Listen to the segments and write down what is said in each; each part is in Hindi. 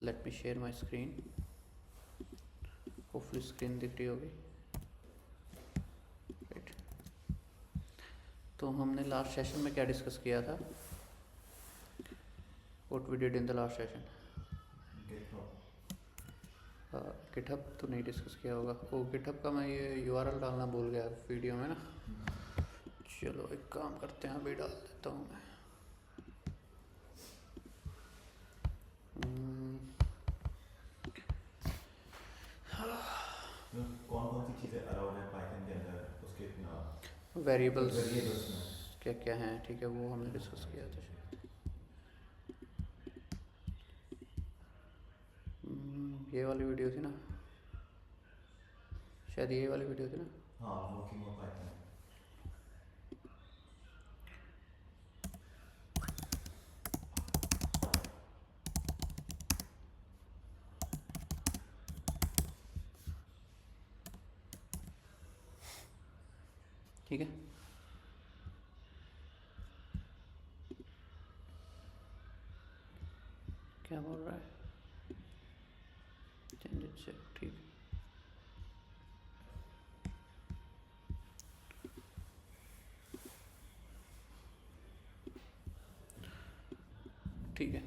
Let me share my screen. Hopefully screen दिख रही होगी। राइट, तो हमने लास्ट सेशन में क्या डिस्कस किया था? What we did in the last session? GitHub तो नहीं डिस्कस किया होगा। वो गिटहब का मैं ये यूआरएल डालना भूल गया वीडियो में ना। चलो एक काम करते हैं, अभी डाल देता हूँ मैं। कौन कौन सी चीज़ें अलाउड है पाइथन के अंदर, उसके वेरिएबल्स में क्या क्या हैं, ठीक है, वो हमने डिस्कस किया था शायद। ये वाली वीडियो थी ना शायद, ये वाली वीडियो थी ना। हाँ, वर्किंग ऑफ पाइथन। ठीक है, क्या बोल रहा है? चेंज इट से, ठीक है। ठीक है,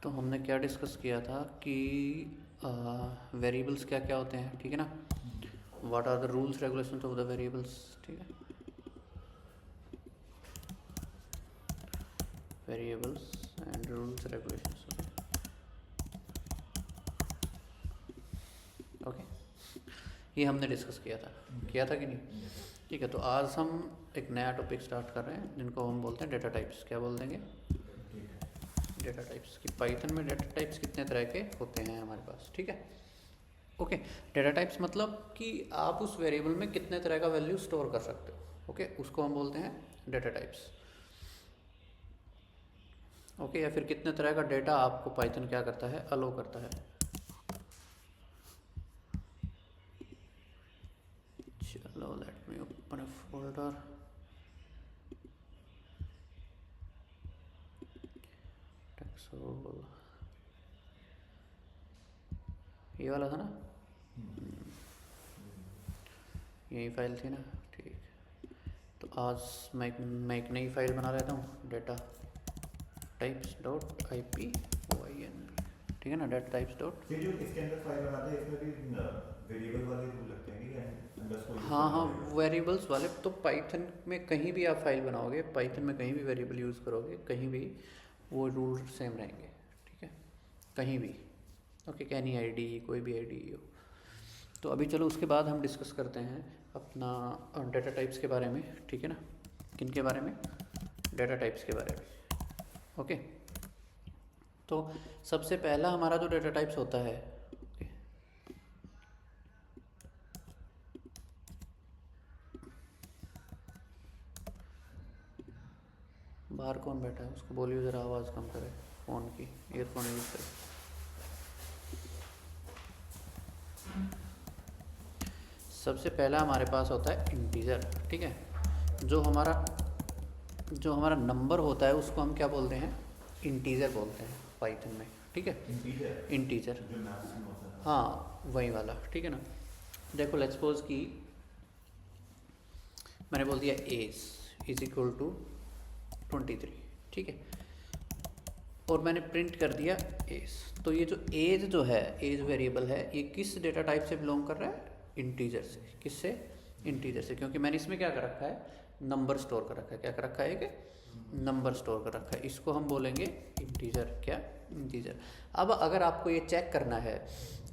तो हमने क्या डिस्कस किया था कि वेरिएबल्स क्या क्या होते हैं, ठीक है ना। What are the rules regulations of the variables, ठीक है। Variables and rules regulations, okay. ये हमने डिस्कस किया था कि नहीं? ठीक है, तो आज हम एक नया टॉपिक स्टार्ट कर रहे हैं जिनको हम बोलते हैं डेटा टाइप्स। क्या बोल देंगे? Data types. कि पाइथन में डेटा टाइप्स कितने तरह के होते हैं हमारे पास, ठीक है। ओके, डेटा टाइप्स मतलब कि आप उस वेरिएबल में कितने तरह का वैल्यू स्टोर कर सकते हो, ओके, उसको हम बोलते हैं डेटा टाइप्स। ओके, या फिर कितने तरह का डेटा आपको पाइथन क्या करता है, अलो करता है। चलो let me open a folder. टेक्सोल, ये वाला था ना, यही फाइल थी ना, ठीक। तो आज मैं एक नई फाइल बना लेता हूँ, data types dot I P O I N, ठीक है ना, डेटा टाइप्स डॉट। फिर जो इसके अंदर फाइल बनाते हैं इसमें भी वेरिएबल वाले रूल लगते हैं कि अंडरस्कोर यूज हाँ करना हाँ, पड़ेगा। वेरिएबल्स वाले तो पाइथन में कहीं भी आप फाइल बनाओगे, पाइथन में कहीं भी वेरिएबल यूज़ करोगे, कहीं भी वो रूल सेम रहेंगे, ठीक है, कहीं भी। ओके, कैनी आईडी, कोई भी आईडी हो। तो अभी चलो उसके बाद हम डिस्कस करते हैं अपना डेटा टाइप्स के बारे में, ठीक है ना। किन के बारे में? डेटा टाइप्स के बारे में, ओके। तो सबसे पहला हमारा जो डेटा टाइप्स होता है, बाहर कौन बैठा है, उसको बोलिए ज़रा आवाज़ कम करे, फ़ोन की ईयरफोन यूज़ करे। सबसे पहला हमारे पास होता है इंटीजर, ठीक है। जो हमारा नंबर होता है उसको हम क्या बोलते हैं? इंटीजर बोलते हैं पाइथन में, ठीक है। इंटीजर, जो मैथ्स में होता है। हाँ वही वाला, ठीक है ना। देखो लेट्स सपोज कि मैंने बोल दिया एज इज इक्वल टू 23, ठीक है, और मैंने प्रिंट कर दिया एज। तो ये जो एज है, एज वेरिएबल है, ये किस डेटा टाइप से बिलोंग कर रहा है? इंटीजर से। किससे? इंटीजर से, क्योंकि मैंने इसमें क्या कर रखा है? नंबर स्टोर कर रखा है। क्या कर रखा है? कि नंबर स्टोर कर रखा है। इसको हम बोलेंगे इंटीजर। क्या? इंटीजर। अब अगर आपको ये चेक करना है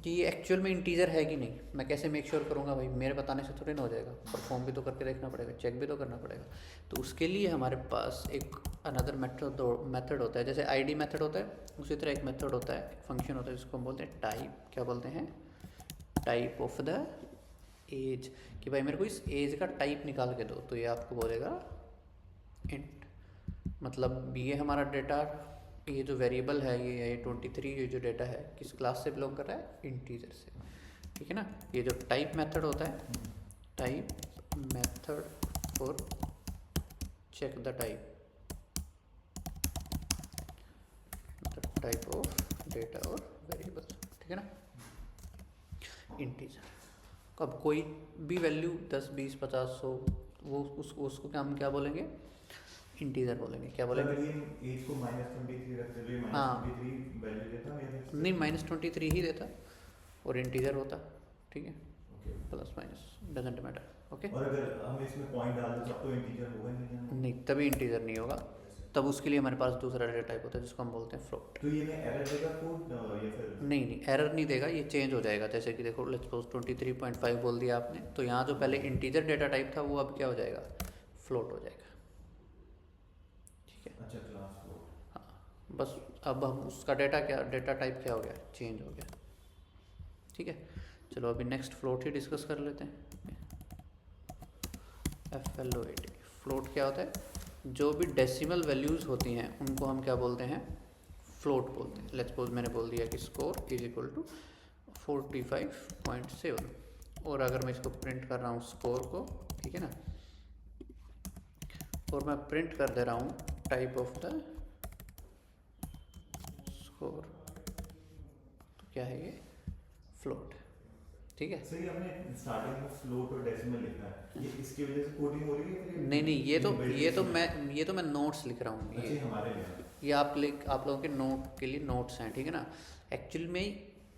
कि ये एक्चुअल में इंटीजर है कि नहीं, मैं कैसे मेक श्योर करूँगा भाई? मेरे बताने से थोड़ी ना हो जाएगा, परफॉर्म भी तो करके देखना पड़ेगा, चेक भी तो करना पड़ेगा। तो उसके लिए हमारे पास एक अनदर मेथड होता है, जैसे आईडी मेथड होता है, उसी तरह एक मेथड होता है, एक फंक्शन होता है जिसको हम बोलते हैं टाइप। क्या बोलते हैं? Type of the as. कि भाई मेरे को इस एज का टाइप निकाल के दो, तो ये आपको बोलेगा इंट। मतलब ये हमारा डेटा, ये जो वेरिएबल है, ये 23, ये जो डेटा है किस क्लास से बिलोंग कर रहा है? इंटीजर से, ठीक है ना। ये जो टाइप मेथड होता है, type method for check the type of data और वेरिएबल, ठीक है ना। इंटीजर, अब कोई भी वैल्यू 10 20 50 100 वो उसको क्या हम क्या बोलेंगे, इंटीजर बोलेंगे। क्या बोलेंगे? अगर ये एज को -23 रखते तो ये हाँ, -23 वैल्यू देता या फिर नहीं -23 ही देता और इंटीजर होता, ठीक है, okay. Plus minus doesn't matter. Okay, और अगर हम इसमें पॉइंट डाल दें तब तो इंटीजर होगा नहीं? नहीं तभी इंटीजर नहीं होगा, तब उसके लिए हमारे पास दूसरा डेटा टाइप होता है जिसको हम बोलते हैं फ्लोट। तो ये में एरर देगा कोड या फिर नहीं एरर नहीं देगा, ये चेंज हो जाएगा। जैसे कि देखो लेट्स सपोज 23.5 बोल दिया आपने, तो यहाँ जो पहले इंटीजर डेटा टाइप था वो अब क्या हो जाएगा, फ्लोट हो जाएगा, ठीक है। अच्छा क्लास फ्लोट। हाँ, बस अब हम उसका डेटा टाइप क्या हो गया, चेंज हो गया, ठीक है। चलो अभी नेक्स्ट फ्लोट ही डिस्कस कर लेते हैं। FLOAT, फ्लोट क्या होता है, जो भी डेसिमल वैल्यूज़ होती हैं उनको हम क्या बोलते हैं, फ्लोट बोलते हैं। लेट्स सपोज मैंने बोल दिया कि स्कोर इज इक्वल टू 45.7, और अगर मैं इसको प्रिंट कर रहा हूँ स्कोर को, ठीक है ना, और मैं प्रिंट कर दे रहा हूँ टाइप ऑफ द स्कोर, तो क्या है ये, फ्लोट, ठीक है। सही, हमने स्टार्टिंग में फ्लोट और डेसिमल लिखा है, ये इसकी वजह से कोडिंग हो रही है फिर नहीं ये तो मैं नोट्स लिख रहा हूँ, अच्छा हमारे लिए ये आप लोगों के नोट के लिए नोट्स हैं, ठीक है ना। एक्चुअल में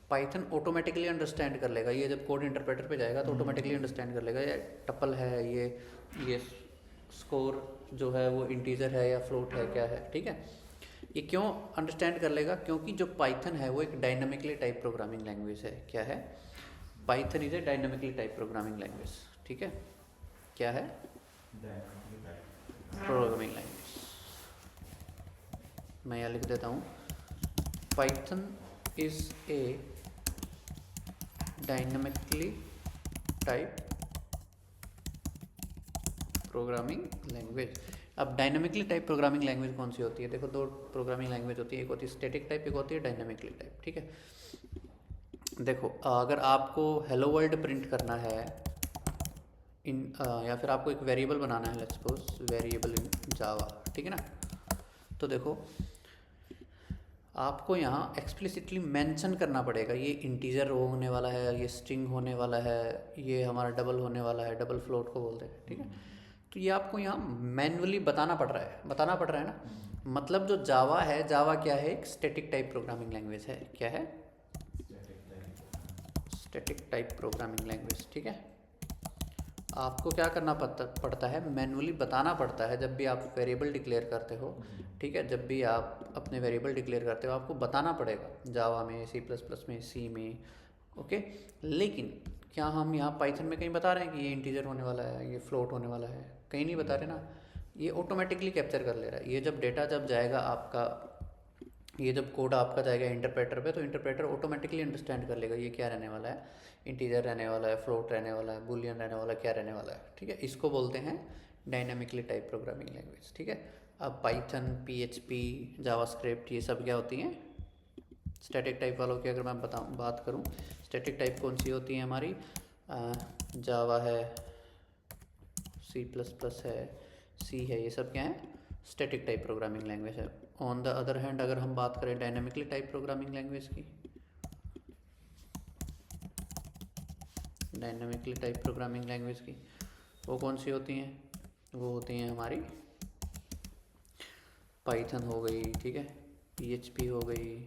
पाइथन ऑटोमेटिकली अंडरस्टैंड कर लेगा, ये जब कोड इंटरप्रेटर पे जाएगा तो ऑटोमेटिकली अंडरस्टैंड कर लेगा ये टपल है, ये स्कोर जो है वो इंटीजर है या फ्लोट है, क्या है, ठीक है। ये क्यों अंडरस्टैंड कर लेगा, क्योंकि जो पाइथन है वो एक डायनामिकली टाइप प्रोग्रामिंग लैंग्वेज है। क्या है, Python is a dynamically type programming language, ठीक है। क्या है, प्रोग्रामिंग लैंग्वेज। मैं यहाँ लिख देता हूँ, Python is a dynamically type programming language. अब डायनामिकली टाइप प्रोग्रामिंग लैंग्वेज कौन सी होती है, देखो दो प्रोग्रामिंग लैंग्वेज होती है, एक होती है स्टैटिक टाइप, एक होती है डायनामिकली टाइप, ठीक है। देखो अगर आपको हेलो वर्ल्ड प्रिंट करना है या फिर आपको एक वेरिएबल बनाना है, लेट्स सपोज वेरिएबल इन जावा, ठीक है ना, तो देखो आपको यहाँ एक्सप्लिसिटली मेंशन करना पड़ेगा ये इंटीजर होने वाला है, ये स्ट्रिंग होने वाला है, ये हमारा डबल होने वाला है, डबल फ्लोट को बोलते हैं, ठीक है। तो ये आपको यहाँ मैन्युअली बताना पड़ रहा है ना। मतलब जो जावा है, जावा क्या है, एक स्टैटिक टाइप प्रोग्रामिंग लैंग्वेज है। क्या है, स्टैटिक टाइप प्रोग्रामिंग लैंग्वेज, ठीक है। आपको क्या करना पड़ता है, मैन्युअली बताना पड़ता है जब भी आप वेरिएबल डिक्लेयर करते हो, ठीक है। जब भी आप अपने वेरिएबल डिक्लेयर करते हो आपको बताना पड़ेगा, जावा में, C++ में, सी में, ओके। लेकिन क्या हम यहाँ पाइथन में कहीं बता रहे हैं कि ये इंटीजर होने वाला है, ये फ्लोट होने वाला है, कहीं नहीं बता रहे ना। ये ऑटोमेटिकली कैप्चर कर ले रहा है। ये जब डेटा जब जाएगा आपका, ये जब कोड आपका जाएगा इंटरप्रेटर पे, तो इंटरप्रेटर ऑटोमेटिकली अंडरस्टैंड कर लेगा ये क्या रहने वाला है, इंटीजर रहने वाला है, फ्लोट रहने वाला है, बुलियन रहने वाला है, क्या रहने वाला है, ठीक है। इसको बोलते हैं डायनामिकली टाइप प्रोग्रामिंग लैंग्वेज, ठीक है। अब पाइथन, PHP, जावास्क्रिप्ट, ये सब क्या होती हैं, स्टैटिक टाइप वालों की अगर मैं बात करूँ, स्टैटिक टाइप कौन सी होती है हमारी, जावा है, C++ है, सी है, ये सब क्या है, स्टैटिक टाइप प्रोग्रामिंग लैंग्वेज है। ऑन द अदर हैंड अगर हम बात करें डायनामिकली टाइप प्रोग्रामिंग लैंग्वेज की, डायनामिकली टाइप प्रोग्रामिंग लैंग्वेज की वो कौन सी होती हैं, वो होती हैं हमारी पाइथन हो गई, ठीक है, PHP हो गई,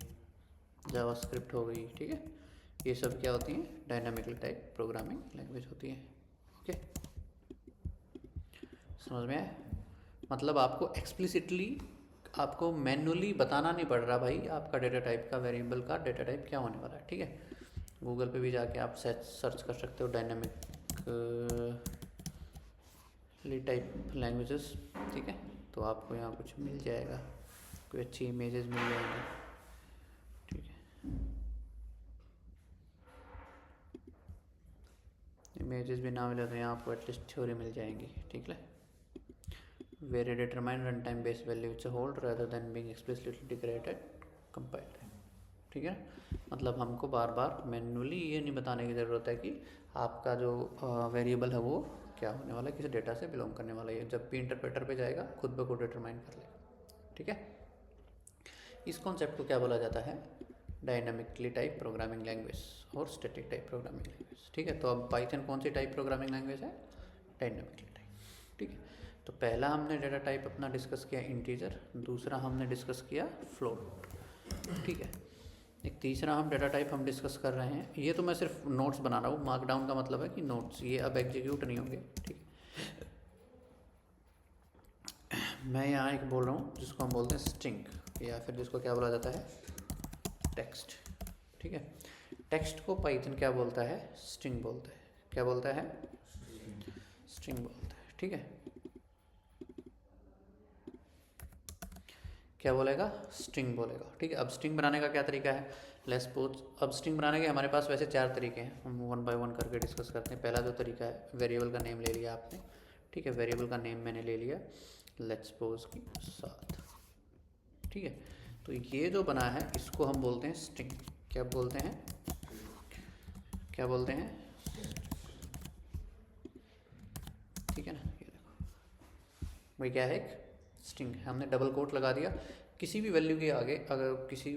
जावास्क्रिप्ट हो गई, ठीक है। ये सब क्या होती हैं, डायनामिकली टाइप प्रोग्रामिंग लैंग्वेज होती हैं, ओके। समझ में आया, मतलब आपको एक्सप्लिसिटली, आपको मैन्युअली बताना नहीं पड़ रहा भाई आपका डेटा टाइप का, वेरिएबल का डेटा टाइप क्या होने वाला है, ठीक है। गूगल पे भी जाके आप सर्च कर सकते हो डायनामिकली टाइप लैंग्वेजेस, ठीक है। तो आपको यहाँ कुछ मिल जाएगा, कोई अच्छी इमेजेस मिल जाएंगी, ठीक है। इमेजेस भी ना मिले तो यहाँ आपको एटलीस्ट थ्योरी मिल जाएंगी, ठीक है। Where a determined runtime based value which a hold rather than being explicitly declared compiled, ठीक है। मतलब हमको बार बार मैन्युअली ये नहीं बताने की ज़रूरत है कि आपका जो वेरिएबल है वो क्या होने वाला है, किस डेटा से बिलोंग करने वाला है। जब भी इंटरप्रेटर पे जाएगा खुद ब खुद डिटरमाइन कर लेगा, ठीक है। इस कॉन्सेप्ट को क्या बोला जाता है, डायनामिकली टाइप प्रोग्रामिंग लैंग्वेज और स्टैटिक टाइप प्रोग्रामिंग लैंग्वेज। ठीक है, तो अब पाइथन कौन सी टाइप प्रोग्रामिंग लैंग्वेज है? Dynamically type. ठीक है, तो पहला हमने डेटा टाइप अपना डिस्कस किया इंटीजर, दूसरा हमने डिस्कस किया फ्लोट। ठीक है, एक तीसरा हम डेटा टाइप हम डिस्कस कर रहे हैं। ये तो मैं सिर्फ नोट्स बना रहा हूँ, मार्कडाउन का मतलब है कि नोट्स, ये अब एग्जीक्यूट नहीं होंगे। ठीक है, मैं यहाँ एक बोल रहा हूँ जिसको हम बोलते हैं स्ट्रिंग, या फिर जिसको क्या बोला जाता है? टेक्स्ट। ठीक है, टेक्स्ट को पाइथन क्या बोलता है? स्ट्रिंग बोलता है। क्या बोलता है? स्ट्रिंग बोलता है। ठीक है, क्या बोलेगा? स्ट्रिंग बोलेगा। ठीक है, अब स्ट्रिंग बनाने का क्या तरीका है? लेट्स सपोज, अब स्ट्रिंग बनाने के हमारे पास वैसे 4 तरीके हैं, हम 1 बाय 1 करके डिस्कस करते हैं। पहला जो तरीका है, वेरिएबल का नेम ले लिया आपने। ठीक है, वेरिएबल का नेम मैंने ले लिया, लेट्स सपोज कि 7। ठीक है, तो ये जो बना है इसको हम बोलते हैं स्ट्रिंग। क्या बोलते हैं? क्या बोलते हैं? ठीक है ना, ये देखो भाई क्या है, एक स्ट्रिंग है। हमने डबल कोट लगा दिया किसी भी वैल्यू के आगे, अगर किसी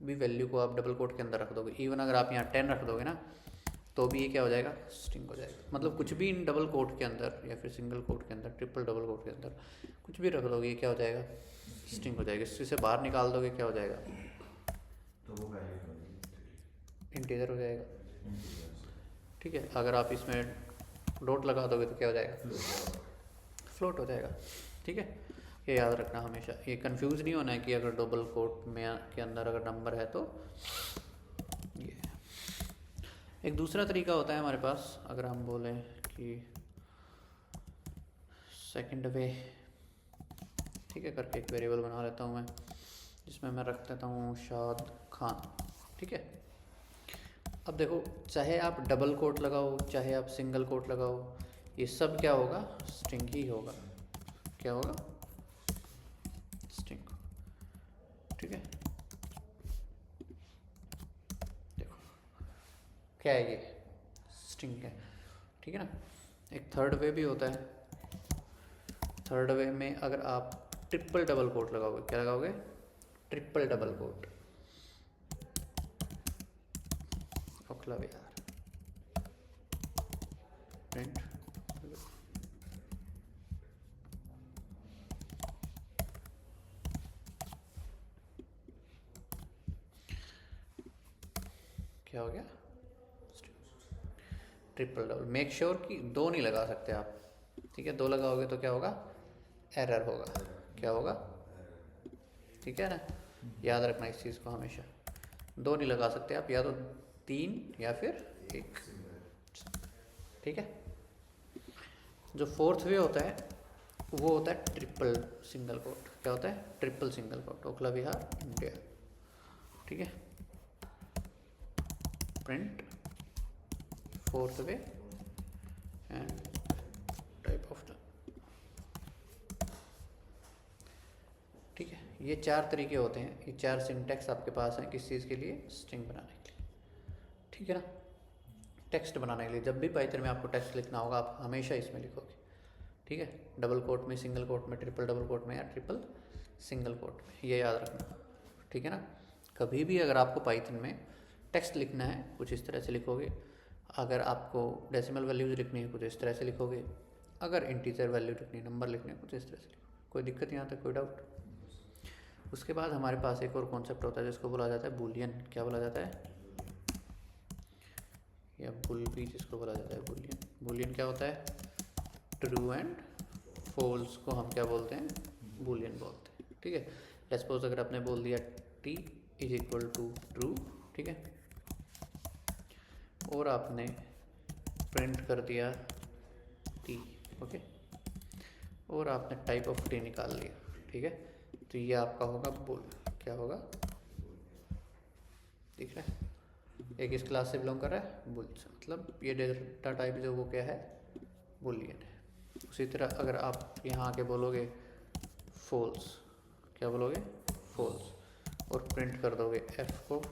भी वैल्यू को आप डबल कोट के अंदर रख दोगे, इवन अगर आप यहाँ 10 रख दोगे ना, तो भी ये क्या हो जाएगा? स्ट्रिंग हो जाएगा। मतलब कुछ भी इन डबल कोट के अंदर या फिर सिंगल कोट के अंदर, ट्रिपल डबल कोट के अंदर कुछ भी रख दोगे, ये क्या हो जाएगा? स्ट्रिंग हो जाएगा। इससे बाहर निकाल दोगे क्या हो जाएगा? तो वो वैल्यू इंटीजर हो जाएगा। ठीक है, अगर आप इसमें डॉट लगा दोगे तो क्या हो जाएगा? फ्लोट हो जाएगा। ठीक है, ये याद रखना हमेशा, ये कंफ्यूज नहीं होना है कि अगर डबल कोट में के अंदर अगर नंबर है तो ये। एक दूसरा तरीका होता है हमारे पास, अगर हम बोलें कि सेकंड वे, ठीक है, करके एक वेरिएबल बना लेता हूँ मैं, जिसमें मैं रख देता हूँ शाद खान। ठीक है, अब देखो, चाहे आप डबल कोट लगाओ चाहे आप सिंगल कोट लगाओ, ये सब क्या होगा? स्ट्रिंग ही होगा। क्या होगा? स्ट्रिंग। ठीक है, देखो क्या है, ये स्ट्रिंग है। ठीक है ना, एक थर्ड वे भी होता है। थर्ड वे में अगर आप ट्रिपल डबल कोट लगाओगे, क्या लगाओगे? Triple double coat. ओखला यार, प्रिंट। क्या हो गया? Triple double. मेक श्योर कि 2 नहीं लगा सकते आप। ठीक है, 2 लगाओगे तो क्या होगा? एरर होगा। क्या होगा? ठीक है ना, याद रखना इस चीज़ को हमेशा। 2 नहीं लगा सकते आप, या तो 3 या फिर 1। ठीक है, जो फोर्थ वे होता है वो होता है ट्रिपल सिंगल कोट। क्या होता है? Triple single quote. Okhla Vihar, India. ठीक है, print fourth way and type of the. ठीक है, ये 4 तरीके होते हैं, ये 4 सिंटेक्स आपके पास हैं किस चीज़ के लिए? स्ट्रिंग बनाने के लिए। ठीक है ना, टेक्स्ट बनाने के लिए जब भी पाइथन में आपको टेक्स्ट लिखना होगा आप हमेशा इसमें लिखोगे। ठीक है, डबल कोट में, सिंगल कोट में, ट्रिपल डबल कोट में या ट्रिपल सिंगल कोट में, ये याद रखना। ठीक है ना, कभी भी अगर आपको पाइथन में टेक्स्ट लिखना है कुछ इस तरह से लिखोगे, अगर आपको डेसिमल वैल्यूज लिखनी है कुछ इस तरह से लिखोगे, अगर इंटीजर वैल्यू लिखनी है, नंबर लिखने है कुछ इस तरह से लिखोगे। कोई दिक्कत यहाँ तक? कोई डाउट? उसके बाद हमारे पास एक और कॉन्सेप्ट होता है जिसको बोला जाता है बूलियन। क्या बोला जाता है? या बुल भी जिसको बोला जाता है बूलियन। बूलियन क्या होता है? ट्रू एंड फॉल्स को हम क्या बोलते हैं? बूलियन बोलते हैं। ठीक है, लेट्स सपोज अगर आपने बोल दिया t is equal to true, ठीक है, और आपने प्रिंट कर दिया t, ओके, और आपने टाइप ऑफ t निकाल लिया। ठीक है, तो ये आपका होगा बुल। क्या होगा? दिख रहा है? ये किस क्लास से बिलोंग कर रहा है? बुल से। मतलब ये डेटा टाइप जो वो क्या है? बुलियन है। उसी तरह अगर आप यहाँ आके बोलोगे फॉल्स, क्या बोलोगे? फॉल्स, और प्रिंट कर दोगे f को,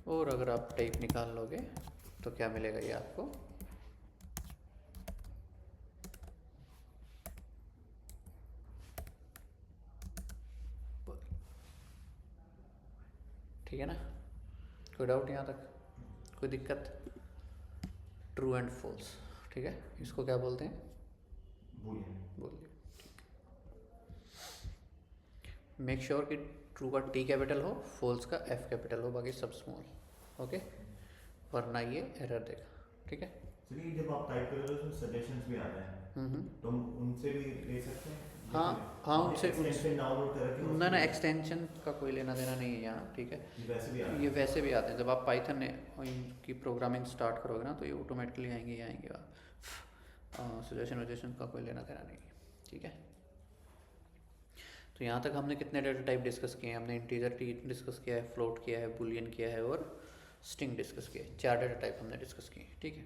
और अगर आप टाइप निकाल लोगे तो क्या मिलेगा ये आपको? ठीक है ना, कोई डाउट यहाँ तक, कोई दिक्कत? ट्रू एंड फॉल्स, ठीक है, इसको क्या बोलते हैं? बोलिए। मेक श्योर कि ट्रू का टी कैपिटल हो, फॉल्स का एफ कैपिटल हो, बाकी सब स्मॉल, ओके, वरना ये एरर देगा, ठीक है। चलिए जब आप टाइप कर रहे हो उसमें सजेशंस भी आते हैं, तो हम उनसे भी ले सकते हैं? हाँ उनसे डाउनलोड करके ना एक्सटेंशन का कोई लेना देना नहीं है यहाँ, ठीक है। ये वैसे भी आते हैं, जब आप पाइथन की प्रोग्रामिंग स्टार्ट करोगे ना तो ये ऑटोमेटिकली आएंगे आप सजेशन वजेशन का कोई लेना देना नहीं है, ठीक है। तो यहाँ तक हमने कितने डेटा टाइप डिस्कस किए हैं? हमने इंटीजर डिस्कस किया है, फ्लोट किया है, बुलियन किया है और स्ट्रिंग डिस्कस किया है। 4 डेटा टाइप हमने डिस्कस किए हैं, ठीक है।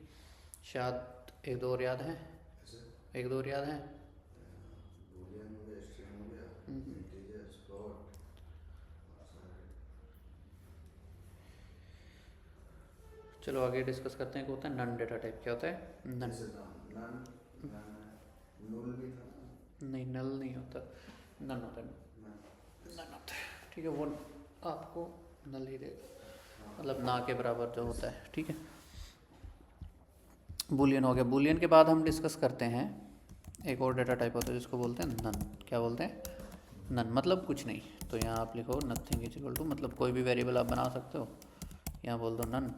शायद एक दो और याद हैं, एक दो और याद हैं। चलो आगे डिस्कस करते हैं। क्या होता है नन डेटा टाइप? क्या होता है नन? नहीं नल नहीं होता, नन होता है, नन होता है, ठीक है। वो आपको नल ही देगा, मतलब ना के बराबर जो होता है, ठीक है। बुलियन हो गया। बुलियन के बाद हम डिस्कस करते हैं एक और डेटा टाइप होता है जिसको बोलते हैं नन। क्या बोलते हैं? नन, मतलब कुछ नहीं। तो यहाँ आप लिखो नथिंग इज इक्वल टू, मतलब कोई भी वेरिएबल आप बना सकते हो। यहाँ बोल दो नन,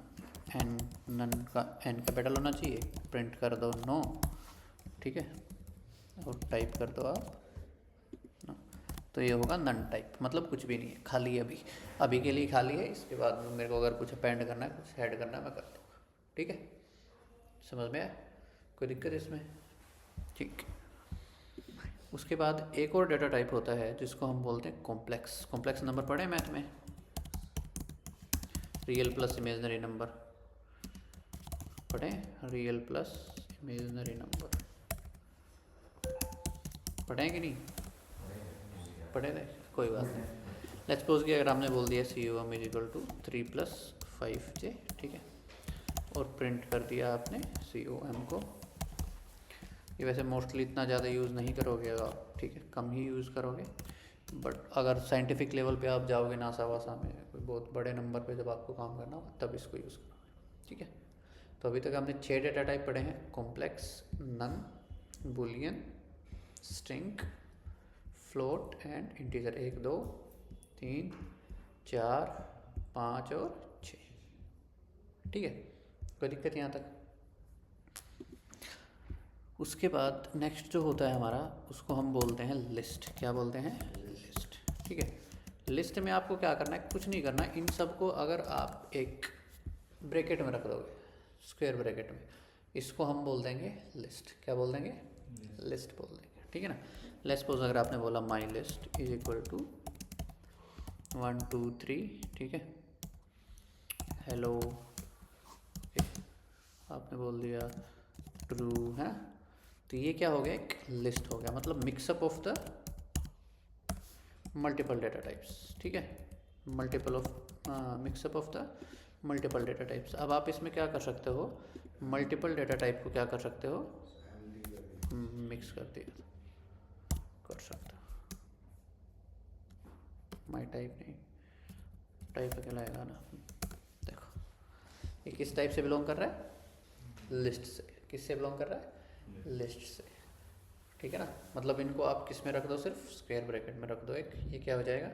एन, नन का एन कैपिटल होना चाहिए, प्रिंट कर दो नो, ठीक है, और टाइप कर दो आप नो। तो ये होगा नन टाइप, मतलब कुछ भी नहीं है, खाली है। अभी के लिए खाली है, इसके बाद में मेरे को अगर कुछ अपेंड करना है, कुछ ऐड करना है, मैं कर दूँगा, ठीक है। समझ में आया? कोई दिक्कत इसमें? ठीक। उसके बाद एक और डेटा टाइप होता है जिसको हम बोलते हैं कॉम्प्लेक्स। कॉम्प्लेक्स नंबर पढ़े मैथ में? रियल प्लस इमेजिनरी नंबर पढ़े? रियल प्लस इमेजिनरी नंबर पढ़े कि नहीं पढ़े थे? कोई बात नहीं। लेट्स सपोज कि अगर हमने बोल दिया COM is equal to 3 + 5J, ठीक है, और प्रिंट कर दिया आपने COM को। ये वैसे मोस्टली इतना ज़्यादा यूज़ नहीं करोगे आप, ठीक है, कम ही यूज़ करोगे। बट अगर साइंटिफिक लेवल पे आप जाओगे नासा वासा में, कोई बहुत बड़े नंबर पे जब आपको काम करना हो तब इसको यूज़ करोगे, ठीक है। तो अभी तक हमने 6 डेटा टाइप पढ़े हैं: complex, none, boolean, string, float and integer. 1 2 3 4 5 और 6, ठीक है। कोई दिक्कत यहाँ तक? उसके बाद नेक्स्ट जो होता है हमारा, उसको हम बोलते हैं लिस्ट। क्या बोलते हैं? लिस्ट, ठीक है। लिस्ट में आपको क्या करना है? कुछ नहीं करना। इन सब को अगर आप एक ब्रैकेट में रख दोगे, स्क्वायर ब्रैकेट में, इसको हम बोल देंगे लिस्ट। क्या बोल देंगे? लिस्ट बोल देंगे, ठीक है ना। लेट्स सपोज अगर आपने बोला my list is equal to 1 2 3, ठीक है, हेलो, आपने बोल दिया ट्रू है, तो ये क्या हो गया? एक लिस्ट हो गया, मतलब mixup of the multiple data types, ठीक है, mixup of the multiple data types. अब आप इसमें क्या कर सकते हो? मल्टीपल डेटा टाइप को क्या कर सकते हो? मिक्स कर दिया कर सकते हो। माई टाइप नहीं, टाइप अकेला आएगा ना। देखो ये किस टाइप से बिलोंग कर रहा है? लिस्ट से। किससे बिलोंग कर रहा है? लिस्ट से, ठीक है ना। मतलब इनको आप किस में रख दो? सिर्फ स्क्वायर ब्रैकेट में रख दो एक, ये क्या हो जाएगा?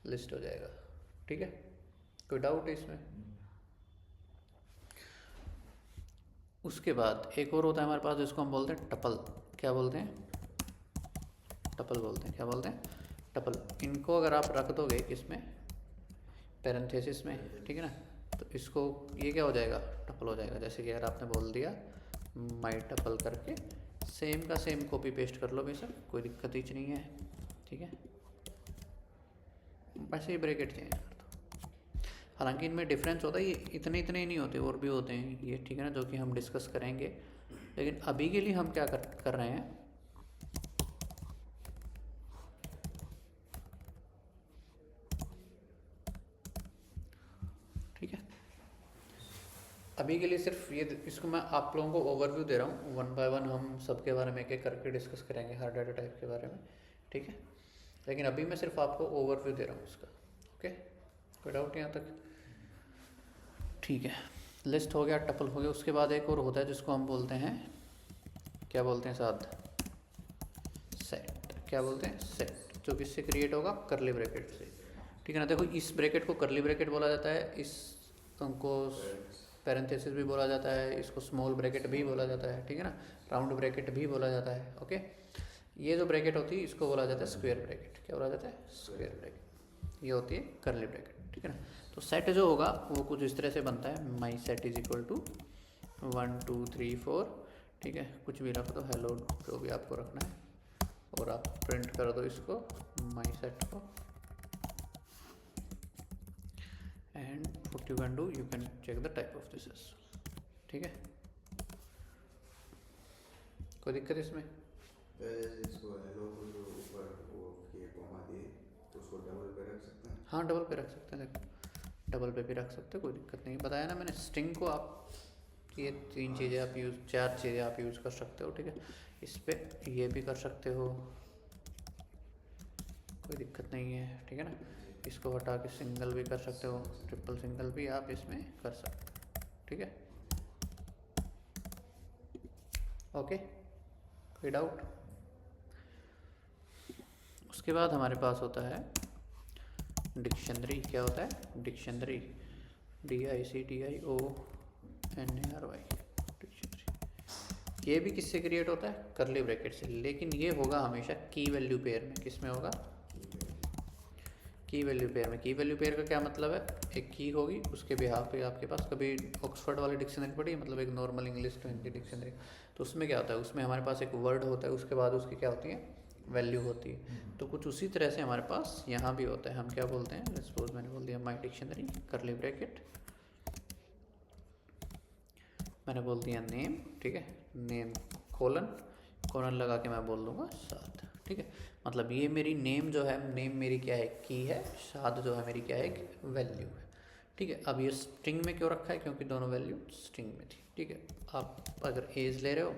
लिस्ट हो जाएगा, ठीक है। कोई डाउट है इसमें? उसके बाद एक और होता है हमारे पास जिसको हम बोलते हैं टपल। क्या बोलते हैं? टपल बोलते हैं। क्या बोलते हैं? टपल। इनको अगर आप रख दोगे किसमें? पैरेंथेसिस में, ठीक है ना, तो इसको ये क्या हो जाएगा? टपल हो जाएगा। जैसे कि अगर आपने बोल दिया माई टपल करके, सेम का सेम कॉपी पेस्ट कर लो बेशक, कोई दिक्कत ही नहीं है, ठीक है। वैसे ही ब्रैकेट चेंज कर दो। हालांकि इनमें डिफरेंस होता है, ये इतने ही नहीं होते, और भी होते हैं ये, ठीक है ना, जो कि हम डिस्कस करेंगे। लेकिन अभी के लिए हम क्या कर रहे हैं, ठीक है, अभी के लिए सिर्फ ये, इसको मैं आप लोगों को ओवरव्यू दे रहा हूँ। 1 बाय 1 हम सबके बारे में एक एक करके डिस्कस करेंगे, हर डेटा टाइप के बारे में, ठीक है। लेकिन अभी मैं सिर्फ आपको ओवरव्यू दे रहा हूँ इसका, ओके। कोई डाउट यहाँ तक? ठीक है, लिस्ट हो गया, टपल हो गया। उसके बाद एक और होता है जिसको हम बोलते हैं, क्या बोलते हैं साथ? सेट। क्या बोलते हैं? सेट। जो किससे क्रिएट होगा? करली ब्रैकेट से। ठीक है ना। देखो इस ब्रैकेट को करली ब्रैकेट बोला जाता है, इस को पैरेंथेसिस भी बोला जाता है, इसको स्मॉल ब्रैकेट भी बोला जाता है। ठीक है ना। राउंड ब्रैकेट भी बोला जाता है। ओके, ये जो ब्रैकेट होती है इसको बोला जाता है स्क्वायर ब्रैकेट। क्या बोला जाता है? Square bracket. ये होती है करली ब्रैकेट। ठीक है ना। तो सेट जो होगा वो कुछ इस तरह से बनता है, my set is equal to 1 2 3 4। ठीक है, कुछ भी रख दो, हेलो जो भी आपको रखना है, और आप प्रिंट कर दो इसको, माई सेट को, and what you can do, you can check the type of this as. ठीक है, कोई दिक्कत इसमें? इसको हेलो को जो ऊपर वो के कॉमा दिए तो उसको डबल पे रख सकते हैं। हाँ डबल पे रख सकते हैं, देखो डबल पे भी रख सकते हो, कोई दिक्कत नहीं। बताया ना मैंने, स्ट्रिंग को आप ये 3 चीज़ें आप यूज़, 4 चीज़ें आप यूज़ कर सकते हो। ठीक है, इस पे ये भी कर सकते हो, कोई दिक्कत नहीं है। ठीक है ना। इसको हटा के सिंगल भी कर सकते हो, ट्रिपल सिंगल भी आप इसमें कर सकते हो। ठीक है, ओके, कोई डाउट? उसके बाद हमारे पास होता है डिक्शनरी। क्या होता है? Dictionary, DICTIONARY, dictionary. ये भी किससे क्रिएट होता है? करली ब्रैकेट से, लेकिन ये होगा हमेशा की वैल्यू पेयर में। किस में होगा? की वैल्यू पेयर में। की वैल्यू पेयर का क्या मतलब है? एक की होगी, उसके बिहाफ पे आपके पास, कभी ऑक्सफोर्ड वाली डिक्शनरी पढ़ी, मतलब एक normal English to Hindi dictionary, तो उसमें क्या होता है, उसमें हमारे पास एक वर्ड होता है, उसके बाद उसकी क्या होती है? वैल्यू होती है। तो कुछ उसी तरह से हमारे पास यहाँ भी होता है। हम क्या बोलते हैं? सपोज मैंने बोल दिया माई डिक्शनरी करली ब्रैकेट, मैंने बोल दिया नेम। ठीक है, नेम कोलन, कोलन लगा के मैं बोल दूंगा साथ। ठीक है, मतलब ये मेरी नेम जो है, नेम मेरी क्या है? की है। साथ जो है मेरी क्या है? वैल्यू है। ठीक है, अब ये स्ट्रिंग में क्यों रखा है? क्योंकि दोनों वैल्यू स्ट्रिंग में थी। ठीक है, आप अगर एज ले रहे हो,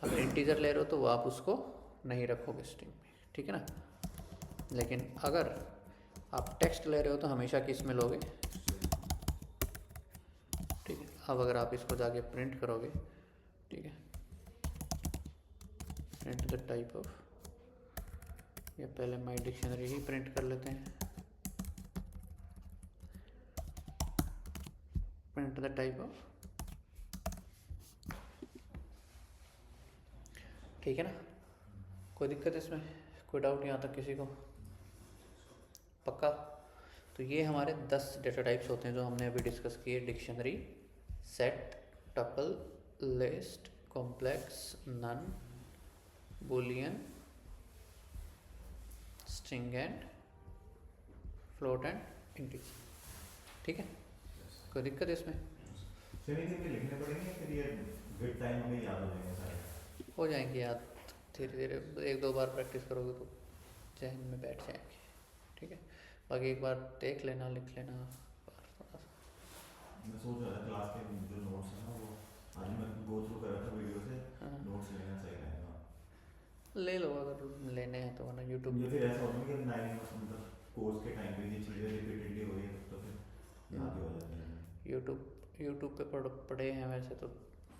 अगर इंटीजर ले रहे हो तो वो आप उसको नहीं रखोगे स्ट्रिंग में। ठीक है ना। लेकिन अगर आप टेक्स्ट ले रहे हो तो हमेशा किस में लोगे? ठीक है, अब अगर आप इसको जाके प्रिंट करोगे, ठीक है, प्रिंट द टाइप ऑफ, या पहले माई डिक्शनरी ही प्रिंट कर लेते हैं, प्रिंट द टाइप ऑफ। ठीक है ना, कोई दिक्कत इसमें? कोई डाउट यहाँ तक किसी को? पक्का? तो ये हमारे 10 डेटा टाइप्स होते हैं जो हमने अभी डिस्कस किए। Dictionary, set, tuple, list, complex, none, boolean, string and float and integer. ठीक है, कोई दिक्कत इसमें? सेमी में लिखने पड़ेंगे, फिर ये विद टाइम हमें याद हो जाएंगे सारे? हो जाएंगे याद, धीरे धीरे 1-2 बार प्रैक्टिस करोगे तो जहन में बैठ जाएंगे। ठीक है, बाकी एक बार देख लेना, लिख लेना थोड़ा सा। मैं सोच रहा था क्लास के जो नोट्स हैं ना, वो आज मैं गो थ्रू कर रहा था वीडियो से, हाँ, नोट्स लेना सही रहेगा। ले लो अगर लेने हैं तो, वरना यूट्यूब। ये फिर ऐसा होता है कि 9 मतलब कोर्स के टाइम पे ये चीज़ें रिपीटेडली हो रही है तो फिर याद ही हो जाती है। यूट्यूब पे पढ़े हैं वैसे तो,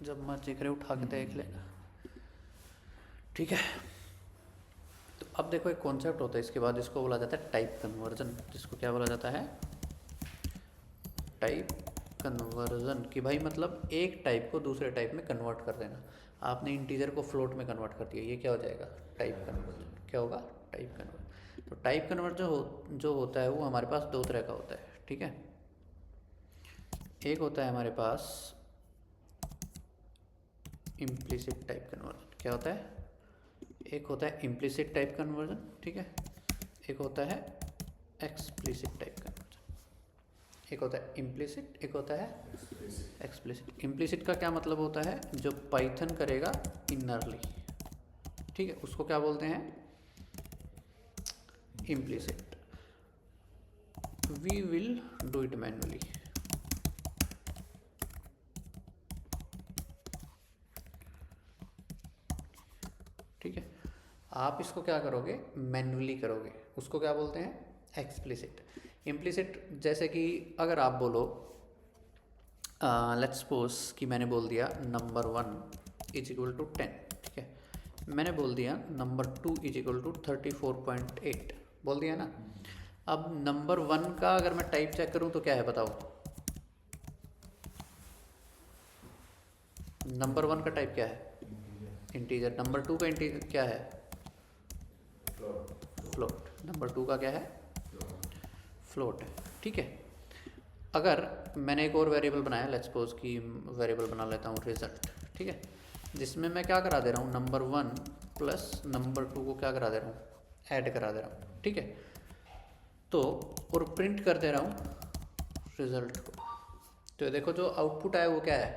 जब मर्जी करे उठा के देख लेना। ठीक है, तो अब देखो एक कॉन्सेप्ट होता है इसके बाद, इसको बोला जाता है टाइप कन्वर्जन। जिसको क्या बोला जाता है? Type conversion. कि भाई मतलब एक टाइप को दूसरे टाइप में कन्वर्ट कर देना। आपने इंटीजर को फ्लोट में कन्वर्ट कर दिया, ये क्या हो जाएगा? Type conversion. क्या होगा? Type conversion. तो टाइप कन्वर्जन जो होता है वो हमारे पास 2 तरह का होता है। ठीक है, एक होता है हमारे पास इम्प्लिसिट टाइप कन्वर्जन। क्या होता है? एक होता है इम्प्लिसिट टाइप कन्वर्जन, ठीक है, एक होता है एक्सप्लिसिट टाइप कन्वर्जन। एक होता है इम्प्लिसिट, एक होता है एक्सप्लिसिट। इम्प्लिसिट का क्या मतलब होता है? जो पाइथन करेगा इनरली, ठीक है, उसको क्या बोलते हैं? Implicit. We will do it manually. ठीक है, आप इसको क्या करोगे? मैन्युअली करोगे। उसको क्या बोलते हैं? एक्सप्लिसिट। इम्प्लिसिट जैसे कि अगर आप बोलो लेट्स सपोज कि मैंने बोल दिया नंबर 1 इज इक्वल टू 10, ठीक है। मैंने बोल दिया नंबर 2 इज इक्वल टू 34.8, बोल दिया ना। अब नंबर 1 का अगर मैं टाइप चेक करूं तो क्या है बताओ। नंबर 1 का टाइप क्या है? इंटीजर। नंबर 2 का इंटीजर क्या है? फ्लोट। नंबर 2 का क्या है? फ्लोट है, ठीक है। अगर मैंने एक और वेरिएबल बनाया, लेट्स सपोज कि वेरिएबल बना लेता हूँ रिजल्ट, ठीक है, जिसमें मैं क्या करा दे रहा हूँ, नंबर 1 प्लस नंबर 2 को क्या करा दे रहा हूँ, ऐड करा दे रहा हूँ, ठीक है। तो और प्रिंट कर दे रहा हूँ रिजल्ट को। तो देखो जो आउटपुट आया वो क्या है,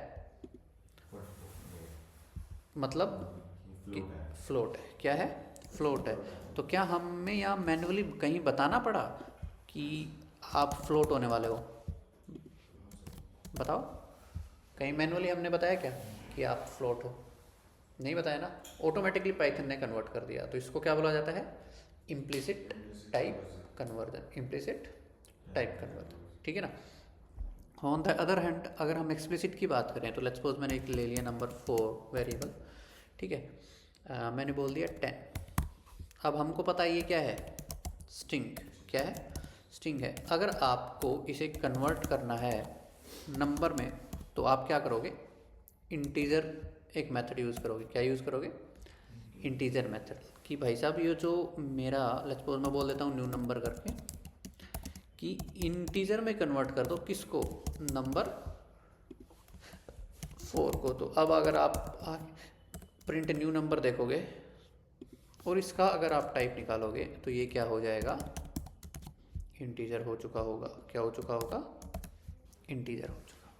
मतलब कि फ्लोट है। क्या है? फ्लोट है। तो क्या हमें यहाँ मैन्युअली कहीं बताना पड़ा कि आप फ्लोट होने वाले हो? बताओ, कहीं मैनुअली हमने बताया क्या कि आप फ्लोट हो? नहीं बताया ना, ऑटोमेटिकली पाइथन ने कन्वर्ट कर दिया। तो इसको क्या बोला जाता है? Implicit type conversion. Implicit type conversion, ठीक है ना। ऑन द अदर हैंड अगर हम एक्सप्लिसिट की बात करें तो लेट्स सपोज मैंने एक ले लिया नंबर 4 वेरिएबल, ठीक है। मैंने बोल दिया 10। अब हमको पता है ये क्या है, स्ट्रिंग। क्या है? स्ट्रिंग है। अगर आपको इसे कन्वर्ट करना है नंबर में तो आप क्या करोगे, इंटीजर एक मेथड यूज़ करोगे। क्या यूज़ करोगे? Integer method. कि भाई साहब ये जो मेरा लेट्स सपोज मैं बोल देता हूँ न्यू नंबर करके कि इंटीजर में कन्वर्ट कर दो किसको, नंबर 4 को। तो अब अगर आप प्रिंट न्यू नंबर देखोगे और इसका अगर आप टाइप निकालोगे तो ये क्या हो जाएगा, इंटीजर हो चुका होगा। क्या हो चुका होगा? इंटीजर हो चुका,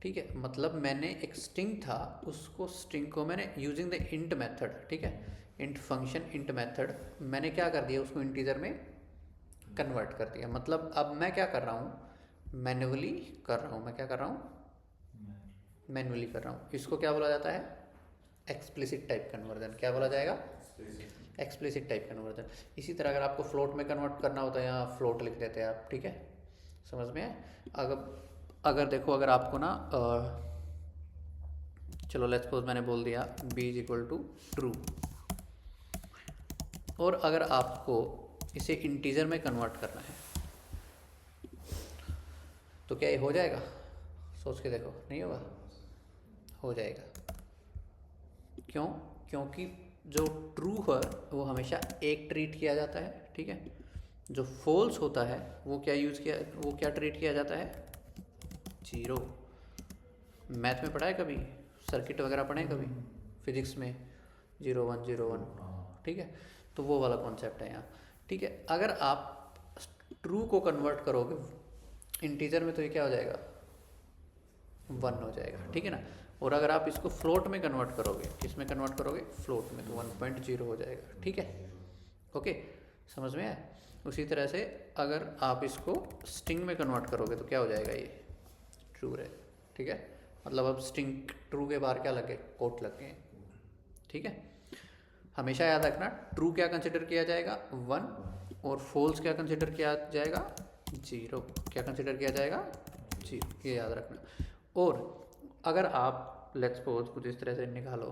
ठीक है। मतलब मैंने एक स्ट्रिंग था, उसको स्ट्रिंग को मैंने यूजिंग द इंट मेथड, ठीक है, इंट फंक्शन इंट मेथड, मैंने क्या कर दिया, उसको इंटीजर में कन्वर्ट कर दिया। मतलब अब मैं क्या कर रहा हूँ, मैन्युअली कर रहा हूँ। मैं क्या कर रहा हूँ? मैन्युअली कर रहा हूँ। इसको क्या बोला जाता है? Explicit type conversion. क्या बोला जाएगा? Explicit type conversion. इसी तरह अगर आपको फ्लोट में कन्वर्ट करना होता है, यहाँ फ्लोट लिख देते हैं आप, ठीक है, समझ में है। अगर देखो अगर आपको ना चलो लेट्स सपोज मैंने बोल दिया b is equal to true, और अगर आपको इसे इंटीजर में कन्वर्ट करना है तो क्या ये हो जाएगा? सोच के देखो, नहीं होगा? हो जाएगा। क्यों? क्योंकि जो ट्रू है वो हमेशा एक ट्रीट किया जाता है, ठीक है। जो फॉल्स होता है वो क्या वो क्या ट्रीट किया जाता है? 0। मैथ में पढ़ा है कभी? सर्किट वगैरह पढ़े कभी फिजिक्स में? 0 1 0 1, ठीक है। तो वो वाला कॉन्सेप्ट है यहाँ, ठीक है। अगर आप ट्रू को कन्वर्ट करोगे इंटीजर में तो ये क्या हो जाएगा? 1 हो जाएगा, ठीक है ना। और अगर आप इसको फ्लोट में कन्वर्ट करोगे, किस में कन्वर्ट करोगे? फ्लोट में, तो 1.0 हो जाएगा, ठीक है। ओके, समझ में आया? उसी तरह से अगर आप इसको स्ट्रिंग में कन्वर्ट करोगे तो क्या हो जाएगा? ये ट्रू रहे, ठीक है। मतलब अब स्ट्रिंग ट्रू के बाहर क्या लगे? कोट लग गए, ठीक है। हमेशा याद रखना, ट्रू क्या कंसिडर किया जाएगा? 1, और फॉल्स क्या कंसिडर किया जाएगा? 0। क्या कंसिडर किया जाएगा? 0, ये याद रखना। और अगर आप लेट्स सपोज कुछ इस तरह से निकालो,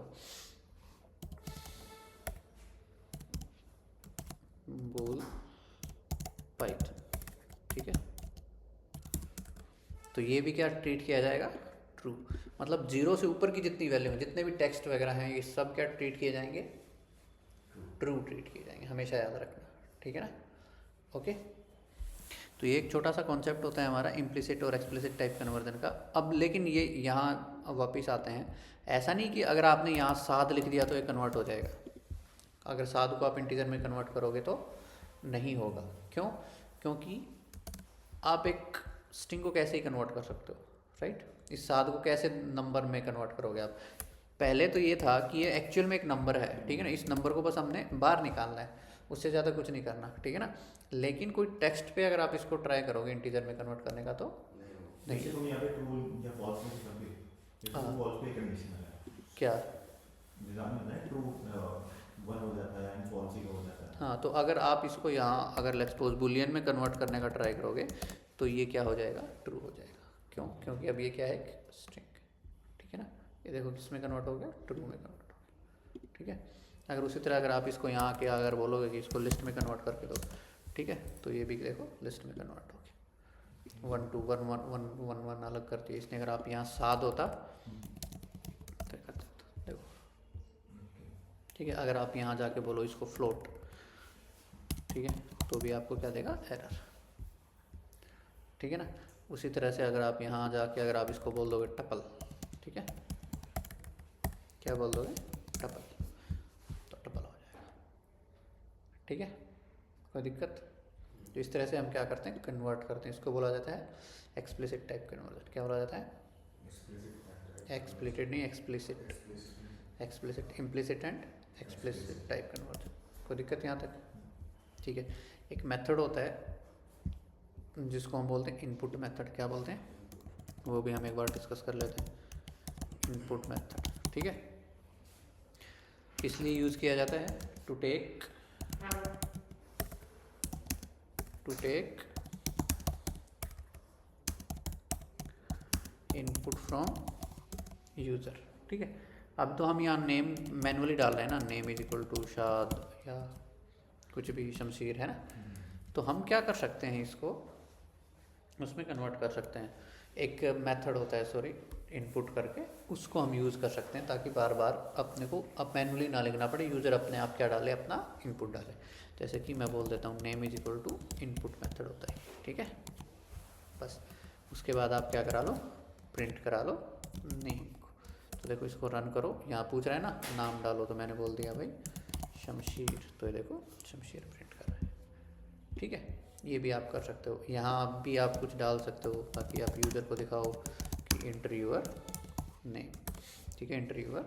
बोल पाइथन, ठीक है, तो ये भी क्या ट्रीट किया जाएगा? ट्रू। मतलब 0 से ऊपर की जितनी वैल्यू है, जितने भी टेक्स्ट वगैरह हैं, ये सब क्या ट्रीट किए जाएंगे? ट्रू ट्रीट किए जाएंगे, हमेशा याद रखना, ठीक है ना। ओके, तो ये एक छोटा सा कॉन्सेप्ट होता है हमारा इम्प्लिसिट और एक्सप्लिसिट टाइप कन्वर्जन का। अब लेकिन ये यहाँ वापस आते हैं, ऐसा नहीं कि अगर आपने यहाँ 7 लिख दिया तो ये कन्वर्ट हो जाएगा। अगर 7 को आप इंटीजर में कन्वर्ट करोगे तो नहीं होगा। क्यों? क्योंकि आप एक स्ट्रिंग को कैसे ही कन्वर्ट कर सकते हो, राइट। इस 7 को कैसे नंबर में कन्वर्ट करोगे आप? पहले तो ये था कि ये एक्चुअल में एक नंबर है, ठीक है ना, इस नंबर को बस हमने बाहर निकालना है, उससे ज़्यादा कुछ नहीं करना, ठीक है ना। लेकिन कोई टेक्स्ट पे अगर आप इसको ट्राई करोगे इंटीजर में कन्वर्ट करने का तो नहीं। जैसे तुम यहाँ पे ट्रू या फॉल्स में सकते, जैसे हाँ। फॉल्स पे कंडीशन है क्या? एग्जाम में होता है ट्रू वन हो जाता है एंड फॉल्स ही हो जाता है। हाँ, तो अगर आप इसको यहाँ अगर लेट्स सपोज बुलियन में कन्वर्ट करने का ट्राई करोगे तो ये क्या हो जाएगा, ट्रू हो जाएगा। क्यों? क्योंकि अब ये क्या है, एक स्ट्रिंग, ठीक है ना। ये देखो किस में कन्वर्ट हो गया, ट्रू में कन्वर्ट हो गया, ठीक है। अगर उसी तरह अगर आप इसको यहाँ के अगर बोलोगे कि इसको लिस्ट में कन्वर्ट करके दो, ठीक है, तो ये भी देखो लिस्ट में कन्वर्ट हो गया। 1 2 1 1 1 1 1 अलग कर दिया इसने। अगर आप यहाँ 7 होता तो कर देता, देखो, ठीक है। अगर आप यहाँ जाके बोलो इसको फ्लोट, ठीक है, तो भी आपको क्या देगा, एरर, ठीक है ना। उसी तरह से अगर आप यहाँ जाके अगर आप इसको बोल दोगे टपल, ठीक है, क्या बोल दोगे, टपल, तो टपल हो जाएगा, ठीक है, कोई दिक्कत। तो इस तरह से हम क्या करते हैं, कन्वर्ट करते हैं। इसको बोला जाता है एक्सप्लिसिट टाइप कन्वर्जन। क्या बोला जाता है, एक्सप्लिसिट नहीं, explicit, explicit, implicit and explicit type conversion. कोई दिक्कत यहाँ तक, ठीक है। एक मेथड होता है जिसको हम बोलते हैं इनपुट मेथड। क्या बोलते हैं, वो भी हम एक बार डिस्कस कर लेते हैं। इनपुट मेथड, ठीक है, इसलिए यूज़ किया जाता है to take input from user, ठीक है। अब तो हम यहाँ नेम मैनुअली डाल रहे हैं ना, नेम इज इक्वल टू शाद या कुछ भी, शमशीर है ना। तो हम क्या कर सकते हैं, इसको उसमें कन्वर्ट कर सकते हैं। एक मेथड होता है, सॉरी, इनपुट करके उसको हम यूज़ कर सकते हैं ताकि बार बार अपने को अब मैनुअली ना लिखना पड़े, यूज़र अपने आप क्या डाले, अपना इनपुट डाले। जैसे कि मैं बोल देता हूँ name is equal to input method होता है, ठीक है। बस उसके बाद आप क्या करा लो, प्रिंट करा लो नेम को। तो देखो इसको रन करो, यहाँ पूछ रहा है ना नाम डालो, तो मैंने बोल दिया भाई शमशीर, तो ये देखो शमशीर प्रिंट कर रहा है, ठीक है। ये भी आप कर सकते हो। यहाँ भी आप कुछ डाल सकते हो ताकि आप यूज़र को दिखाओ कि एंटर यूअर नेम, ठीक है, एंटर यूअर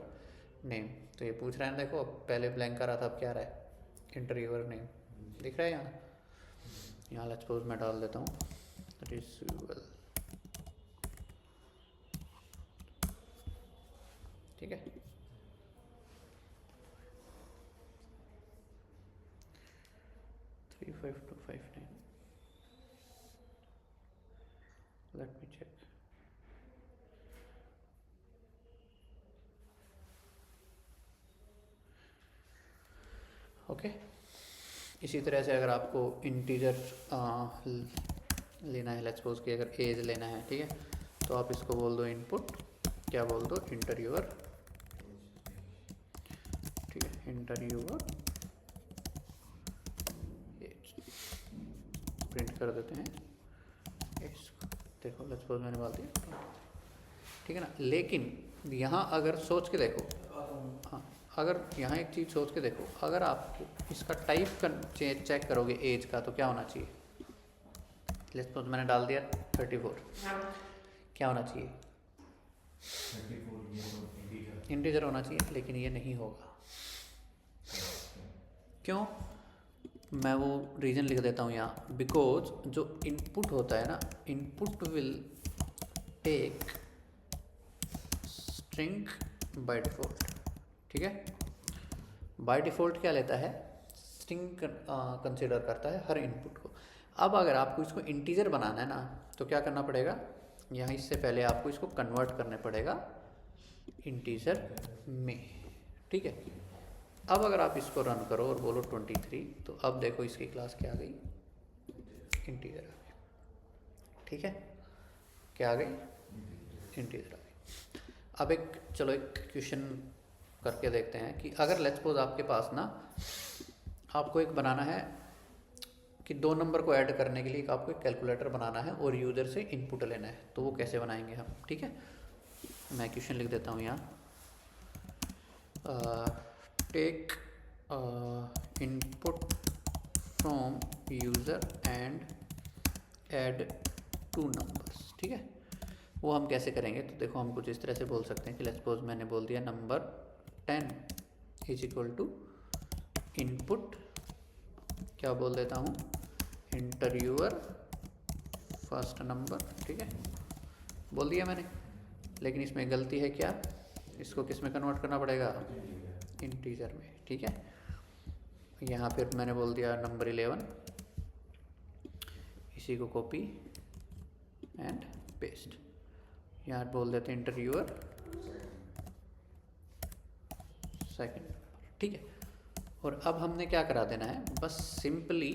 नेम। तो ये पूछ रहा है, देखो पहले ब्लैंक कर रहा था, अब क्या रहा है, एंटर यूअर नेम, दिख रहा है यहाँ। यहाँ लेट्स सपोज मैं डाल देता हूँ रिज्यूअल, ठीक है। Five to 5 9. Let me check. Okay, इसी तरह से अगर आपको इंटीजर लेना है, लेट्स सपोज कि अगर एज लेना है, ठीक है, तो आप इसको बोल दो इनपुट, क्या बोल दो, इंटर यूअर, ठीक है, इंटर यूअर प्रिंट कर देते हैं इसको। देखो लेट्स सपोज मैंने डाल दिया, ठीक है ना। लेकिन यहाँ अगर सोच के देखो, हाँ, अगर यहाँ एक चीज़ सोच के देखो, अगर आप इसका टाइप चेक करोगे एज का, तो क्या होना चाहिए, लेट्स सपोज मैंने डाल दिया 34, क्या होना चाहिए, 34 इंटीजर होना चाहिए, लेकिन ये नहीं होगा। क्यों? मैं वो रीज़न लिख देता हूँ यहाँ, बिकॉज जो इनपुट होता है ना, input will take string by default, ठीक है। बाय डिफ़ॉल्ट क्या लेता है, स्ट्रिंग कंसिडर करता है हर इनपुट को। अब अगर आपको इसको इंटीजर बनाना है ना, तो क्या करना पड़ेगा, यहाँ इससे पहले आपको इसको कन्वर्ट करने पड़ेगा इंटीजर में, ठीक है। अब अगर आप इसको रन करो और बोलो 23, तो अब देखो इसकी क्लास क्या आ गई, इंटीजर आ गई, ठीक है। क्या आ गई, इंटीजर आ गई। अब एक चलो एक क्वेश्चन करके देखते हैं कि अगर लेट्स सपोज आपके पास ना, आपको एक बनाना है कि 2 नंबर को ऐड करने के लिए आपको एक कैलकुलेटर बनाना है और यूज़र से इनपुट लेना है, तो वो कैसे बनाएंगे हम, ठीक है। मैं क्वेश्चन लिख देता हूँ यहाँ, take input from user and add 2 numbers, ठीक है। वो हम कैसे करेंगे, तो देखो हम कुछ इस तरह से बोल सकते हैं कि लेट्स सपोज मैंने बोल दिया number 10 is equal to input, क्या बोल देता हूँ, इंटर यूअर फर्स्ट नंबर, ठीक है, बोल दिया मैंने। लेकिन इसमें गलती है क्या, इसको किस में कन्वर्ट करना पड़ेगा, इंटीजर में, ठीक है। यहाँ फिर मैंने बोल दिया नंबर 11, इसी को कॉपी एंड पेस्ट, यहाँ बोल देते इंटर यूर सेकंड नंबर, ठीक है। और अब हमने क्या करा देना है, बस सिंपली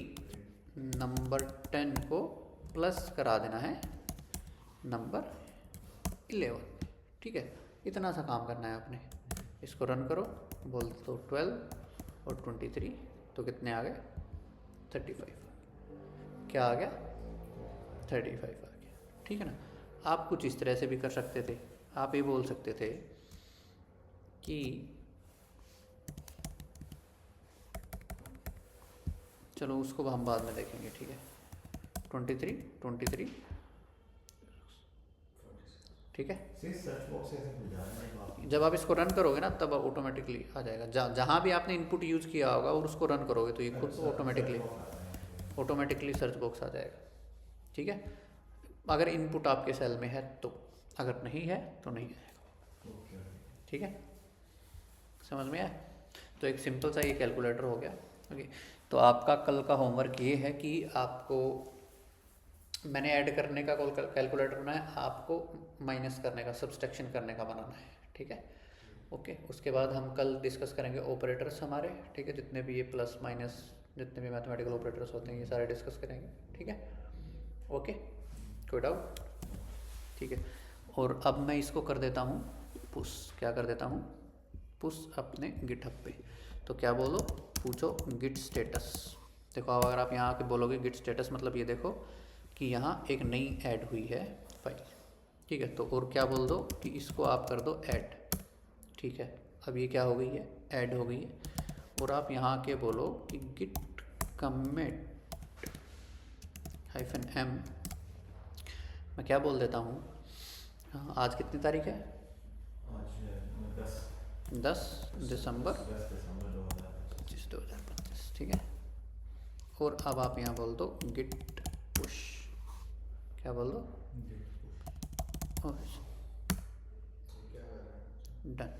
नंबर 10 को प्लस करा देना है नंबर 11, ठीक है। इतना सा काम करना है आपने। इसको रन करो, बोल तो 12 और 23, तो कितने आ गए 35, क्या आ गया 35 आ गया, ठीक है ना। आप कुछ इस तरह से भी कर सकते थे, आप ये बोल सकते थे कि चलो उसको हम बाद में देखेंगे, ठीक है। 23 ठीक है। सर्च बॉक्स ऐसे खुल जाएगा आप जब आप इसको रन करोगे ना तब ऑटोमेटिकली आ जाएगा, जहाँ भी आपने इनपुट यूज़ किया होगा और उसको रन करोगे तो ये खुद ऑटोमेटिकली सर्च बॉक्स आ जाएगा, ठीक है। अगर इनपुट आपके सेल में है तो, अगर नहीं है तो नहीं आएगा, ठीक है। समझ में आया। तो एक सिंपल सा ये कैलकुलेटर हो गया, ओके। तो आपका कल का होमवर्क ये है कि आपको, मैंने ऐड करने का कैलकुलेटर बनाया, आपको माइनस करने का, सब्सट्रैक्शन करने का बनाना है, ठीक है, ओके। उसके बाद हम कल डिस्कस करेंगे ऑपरेटर्स हमारे, ठीक है, जितने भी ये प्लस माइनस जितने भी मैथमेटिकल ऑपरेटर्स होते हैं ये सारे डिस्कस करेंगे, ठीक है, ओके। कोई डाउट, ठीक है। और अब मैं इसको कर देता हूँ पुश, क्या कर देता हूँ पुश अपने गिटहब पे। तो क्या बोलो, पूछो गिट स्टेटस। देखो अब अगर आप यहाँ आके बोलोगे गिट स्टेटस, मतलब ये देखो कि यहाँ एक नई ऐड हुई है फाइल, ठीक है। तो और क्या बोल दो कि इसको आप कर दो ऐड, ठीक है। अब ये क्या हो गई है, ऐड हो गई है। और आप यहाँ आके बोलो कि गिट कमिट -m, मैं क्या बोल देता हूँ, हाँ, आज कितनी तारीख है, आज 10 दिसंबर 10 दिसंबर 2025, ठीक है। और अब आप यहाँ बोल दो गिट पुश, क्या बोल दो, डन।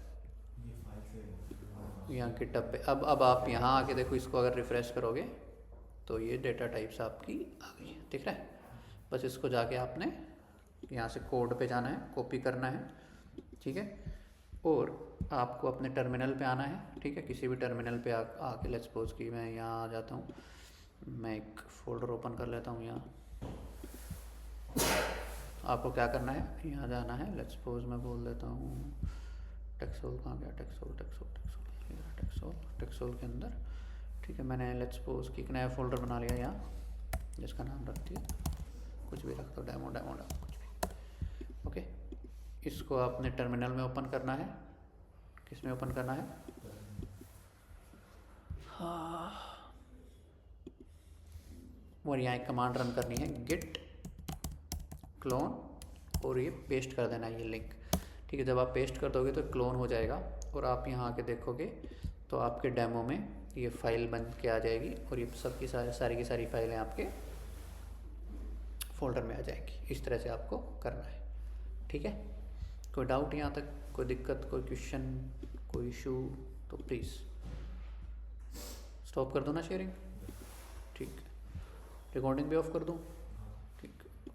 यहाँ गिटहब पे अब आप यहाँ आके देखो, इसको अगर रिफ़्रेश करोगे तो ये डेटा टाइप्स आपकी आ गई है, दिख रहा है। बस इसको जाके आपने यहाँ से कोड पे जाना है, कॉपी करना है, ठीक है। और आपको अपने टर्मिनल पे आना है, ठीक है। किसी भी टर्मिनल पे आके लेट्स सपोज कि मैं यहाँ आ जाता हूँ, मैं एक फ़ोल्डर ओपन कर लेता हूँ यहाँ। आपको क्या करना है, यहाँ जाना है, लेट्स सपोज मैं बोल देता हूँ टेक्सोल, कहाँ गया टेक्सोल के अंदर, ठीक है। मैंने लेट्स सपोज कि एक नया फ़ोल्डर बना लिया यहाँ, जिसका नाम रख दिया, कुछ भी रख दो, डेमो कुछ भी, ओके। इसको आपने टर्मिनल में ओपन करना है, किस में ओपन करना है, हाँ, और यहाँ एक कमांड रन करनी है गिट क्लोन, और ये पेस्ट कर देना है ये लिंक, ठीक है। जब आप पेस्ट कर दोगे तो क्लोन हो जाएगा, और आप यहाँ आके देखोगे तो आपके डेमो में ये फाइल बन के आ जाएगी, और ये सब की सारी की सारी फाइलें आपके फोल्डर में आ जाएंगी। इस तरह से आपको करना है, ठीक है। कोई डाउट यहाँ तक, कोई दिक्कत, कोई क्वेश्चन, कोई इशू, तो प्लीज़ स्टॉप कर दो ना शेयरिंग, ठीक है। रिकॉर्डिंग भी ऑफ कर दूँ।